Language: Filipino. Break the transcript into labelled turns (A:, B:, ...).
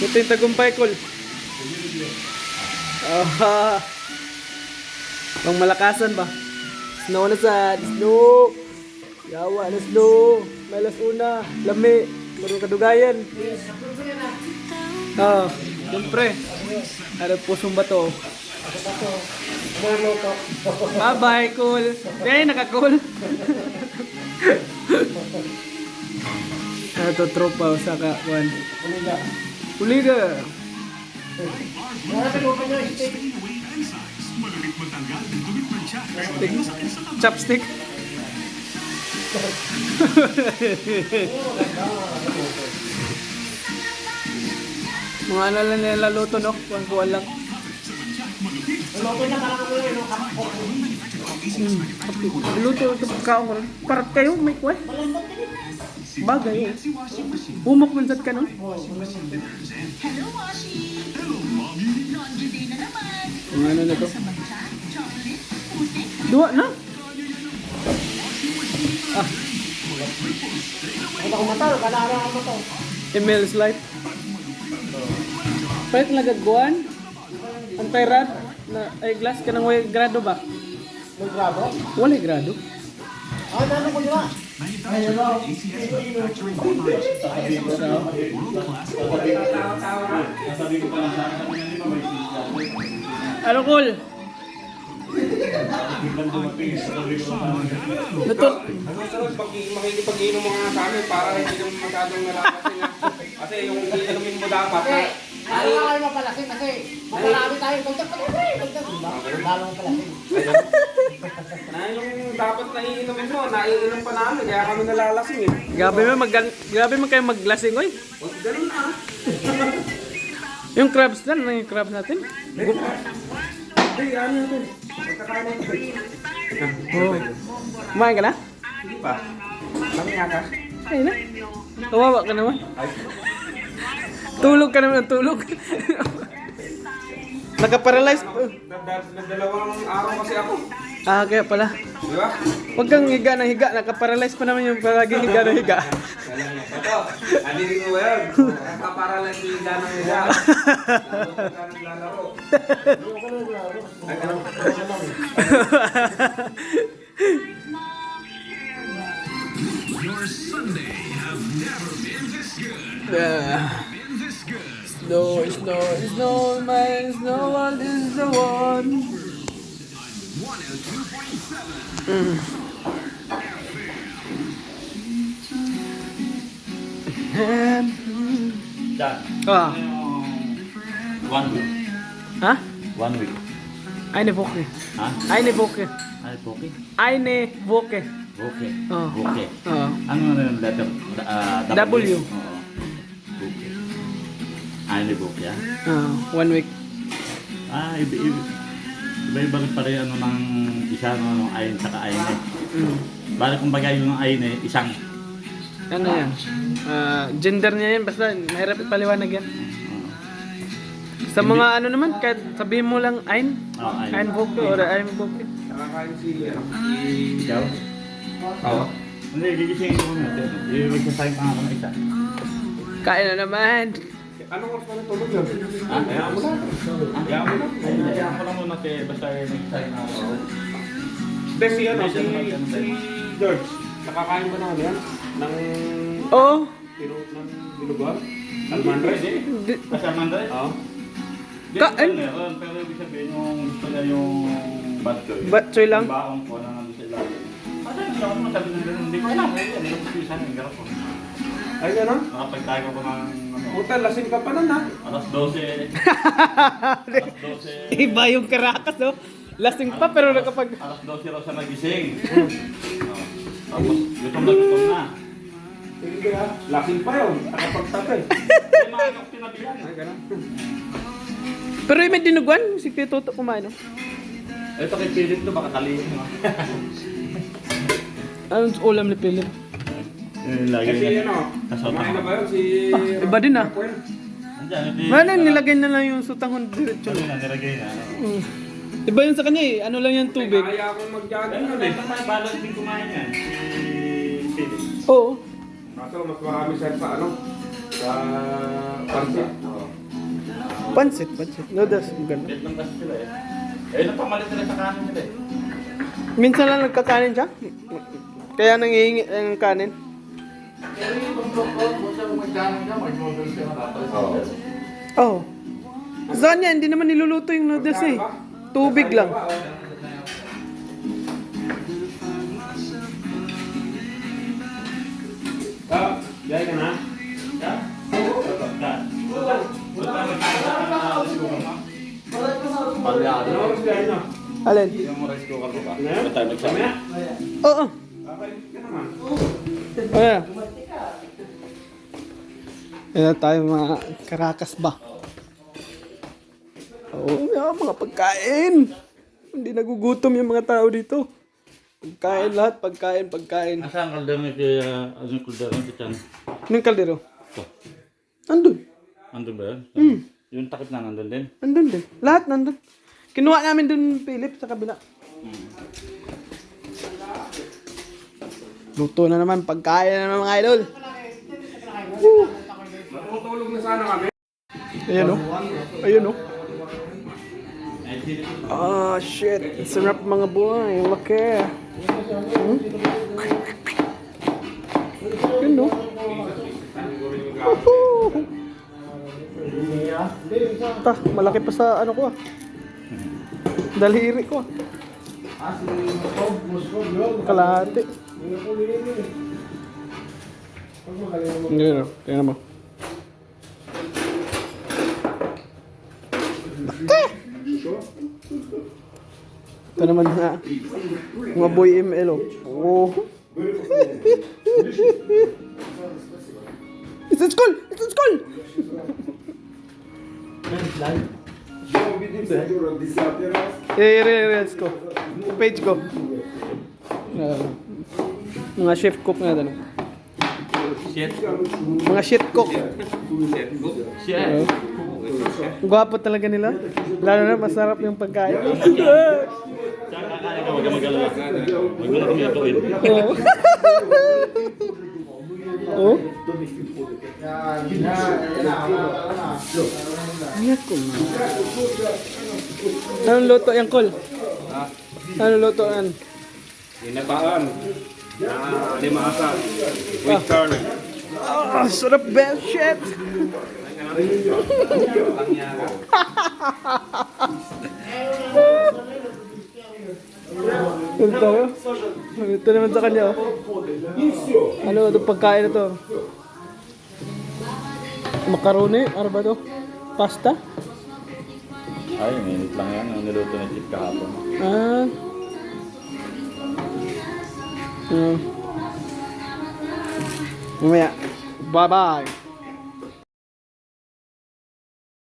A: Ito yung tagumpay, Kol. Pang malakasan ba? Snow na sad. Snow. Yawa na snow. May las una. Lami. Marunong kadugayan. Siyempre. Ano pusong bato. Bye-bye, Kol. Eh, naka-Kol. Ito tropa sa kawan. Uliga. Chopstick. Mga ano lang nila luto, no? Kuwan lang. Luto ito pagkaon. Parang kayo, may kuwan. Bagay eh. Umok man sad ka nun?
B: Hello, Washi! Hello, Mommy! Laundry day na naman!
A: Ang ano na to?
B: Chocolate, putik,
A: Dua na? Email's life. Pwede nagagawaan? Anti-rad? Na eyeglass ka nang way grado ba?
C: May grado?
A: Wala grado.
C: Ano ko yun?
A: Ano, Kol? Natut.
D: Makikipag-inom mo nga sa amin para hindi naman masyadong nalapasin nga. Kasi yung iinumin mo dapat na
C: Ano nga kayo mapalasin kasi marami tayong dagdag pa rin. Lalong palasin.
D: na yung dapat na iinumin mo, naiinom pa namin, kaya kami nalalasing eh.
A: Grabe mo kayo maglasing, oy.
D: Huwag ganun na.
A: Yung crabs na, ano yung crabs natin?
D: Hey, ano ito? Pagkakain ito.
A: Oh. Kumain ka na?
D: Hindi pa. Kami yata.
A: Ay na. Kawawa ka naman. Tulog ka naman, tulog. Naka-paralyze.
D: Nagdalawang araw kasi ako.
A: Kaya pala.
D: Di ba?
A: Huwag kang higa na higa. Naka-paralyze pa naman yung palagi higa na higa.
D: Ito, adirin mo ba yun? Nakaparalay yung higa ng higa. Lalo ka naglalaro. Ay, ganun.
E: Your Sunday have never been this good. Been this good.
A: Snow, my snow world is the one.
E: 102.7.
F: Dan,
A: Ah,
F: 1 week.
A: ha?
F: 1 week.
A: Eine Woche.
F: Ha?
A: Eine Woche.
F: Ay, okay.
A: Eine Woche.
F: Okay.
A: Oh.
F: Okay.
A: Oh.
F: Ano na yung letter?
A: W.
F: Oo. Okay. Ay, okay, ah.
A: 1 week.
F: Iba-iba rin pala yung ano ng isa no, ng ayin saka ayin eh. Balik kumbaga yung ayin eh, isang.
A: Ano yan? Gender niya yan. Basta mahirap ipaliwanag yan. Sa mga ano naman, kahit sabihin mo lang ein.
F: Ayin.
A: Ein Woche or ein Woche.
D: Nakakain si
F: Ikaw?
D: Oo.
F: Hindi, gigisingin ko muna. Magsasayin pa nga ako ng isa.
A: Kain na naman.
D: Anong oras ka natulog yun?
F: Ha?
D: Kaya mo na. Kaya mo na.
F: Hayaan ko lang muna kaya basta nagsasayin na ako.
D: Hindi, si ano, si George. Nakakain ba na yan? Ng
A: Oo.
D: tiro ng bilugan? Almandres?
A: Di-
F: Kasi Amanda
D: Oo.
A: Kain?
F: Meron, pero ibig sabihin yung gusto niya yung batchoy.
A: Batchoy lang?
F: Yung baong ko na nandun sa ilalim. Ano siya ako masabi ng ganun. Hindi ko alam. Hindi ko pisa ng garap ko.
D: Ay, gano'n?
F: Nakapagtago ko ng ano.
D: Puta, lasing ka pa nun ha.
F: Alas 12. Alas 12.
A: Iba yung karakas, oh. Lasing pa pero nakapag...
F: Alas 12 raw siya nagising. Tapos gutom na gutom na.
D: Hindi ha. Lasing pa yun. Nakapagtatay.
F: Hindi makakap tinabihan.
D: Ay, gano'n.
A: Pero yung may dinuguan, si Tito kumain, oh.
F: Ito kay Philip to, baka talihin mo.
A: Anong ulam ni Philip?
F: Lagi
D: Kasi
F: niya.
D: ano, kumain na ba yun si...
A: Iba din, ah.
D: Raquel?
F: Andiyan, hindi.
A: Ano, nilagay na lang yung sutangon diretso.
F: Ano na, nilagay na.
A: Iba yun sa kanya eh. Ano lang yung tubig.
D: Kaya akong mag-jogging
F: Ano
D: nun
F: na,
D: eh.
F: may balance din kumain yan. Si Philip.
A: Oo.
D: Kaso mas marami siya sa ano? Sa pansit.
A: Pansit. Noodles, ganun.
F: Vietnam kasi sila eh. Eh, napamalit nila sa kanin nila eh.
A: Minsan lang nagkakanin siya. Kaya nangihingi ng kanin.
C: Pero yung pag-block mo siya kung magdanong ka, may noodles ka na tapos.
A: Oh. Sa kanya, hindi naman niluluto yung noodles eh. Tubig lang.
D: Yay ka na? Ano oras biyahe nyo?
A: Alin?
F: Yung mo rice cooker mo ba?
D: Ano yan?
F: Ba't tayo nagsama?
A: Oo.
D: Kakain ka naman.
A: Ayan. Ayan tayo mga karakas ba? Oo, mga pagkain. Hindi nagugutom yung mga tao dito. Pagkain lahat, pagkain.
F: Asa ang kaldero ni kaya, ano yung kaldero ni Chan?
A: Anong kaldero?
F: Ito.
A: Andun.
F: Andun ba yun? Yung takip na nandun din?
A: Andun din. Lahat nandun. Kinuha namin dun, Philip, sa kabila. Luto na naman, pagkain na naman mga idol.
D: Matutulog na sana kami.
A: Ayan o. Ayan o. Ah, shit. Sarap mga boy. Laki. Yun o. Ta, malaki pa sa ano ko ah. Daliri ko ah. Kalahati. Yun o. Tingnan mo. Ito naman na mga boy ML oh. It's a school! It's a school! I-reels ko. Page ko. Mga chef cook na doon. Mga shit cook. Gwapo talaga nila. Lalo na masarap yung pagkain.
F: Tsaka kakain ka, huwag ka mag-alala. Huwag mo na kami atuin.
A: Oh. Ayak ko na. Anong luto yan, Col? Anong luto yan?
D: Hinabaan. Limasa. With garlic.
A: Ah, sarap ba? Shit! Ito naman sa kanya oh. Ano itong pagkain na to? Macaroni? Ano ba to? Pasta?
F: Ay, minute lang yan. Ang niluto na chip kahapon.
A: Ah. Mamaya. Bye-bye.